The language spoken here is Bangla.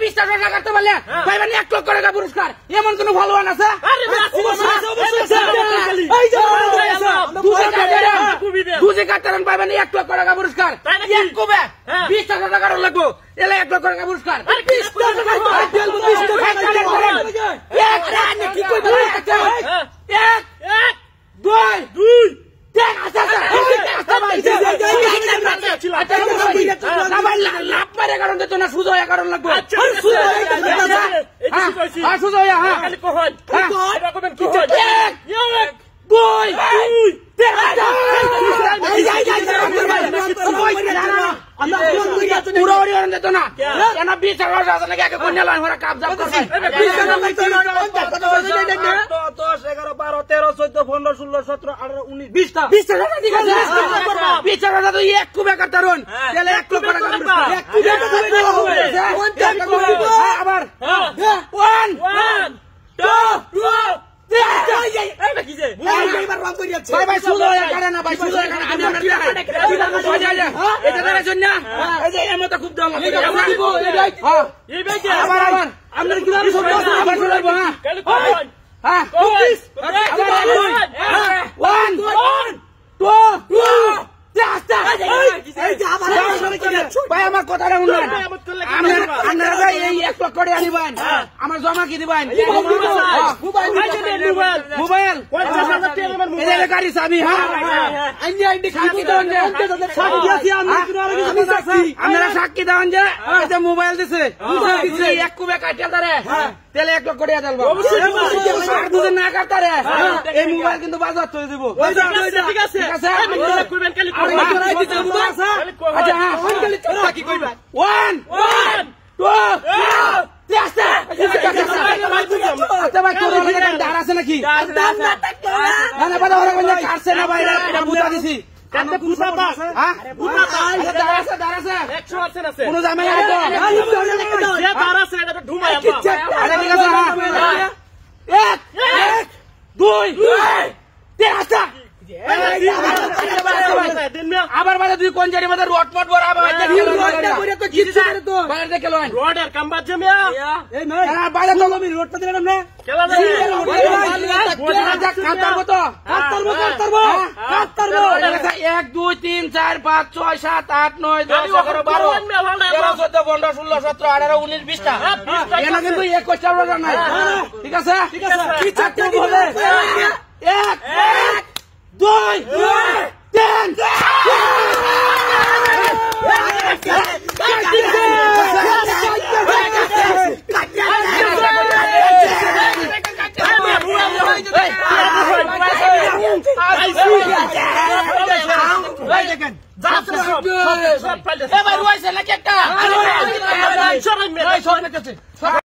20টা টাকা কাটতে পারলে পাইবেন 1 লক্ষ টাকা পুরস্কার। এমন কোন ফলোয়ার আছে? দুজে কাটতেন পাইবেন 1 লক্ষ টাকা পুরস্কার। এক কুবে 20টা টাকা লাগবো, এলে 1 লক্ষ টাকা পুরস্কার। লাভ পারে কারণ দিত না, সুজা কারণ লাগবে। আমার কথাটা শুনবেন, আপনারা এই 1 লক্ষ টাকা নিবেন, আমার জমা কি দিবেন? মোবাইল গাড়ি চাবি। আপনারা সাক্ষী দেন যে মোবাইল দিছে, 1 কুবে কাটিয়ে তারে তেলে 1 লক্ষ টাকা দেবো। আর দুদিন না কাটারে এই মোবাইল কিন্তু বাজার হয়ে যাবো। ঠিক আছে, আছে নাকি? কাটছে না বাইরে বুঝা দিছি। কোন জামাই আবার বাজে তুই কোন জায়গায় মধ্যে রড মট বড় রডের কাম্বার জমিয়া বাইরে তো আমি রোডটা দিলাম না 1 2 3 4 5 6 7 8 9 10 11 12 13 14 15 16 17 18 19 20টা এনা কিন্তু 21টা রড নাই। ঠিক আছে, কি চারটে বলে 1 2 3 দেখেন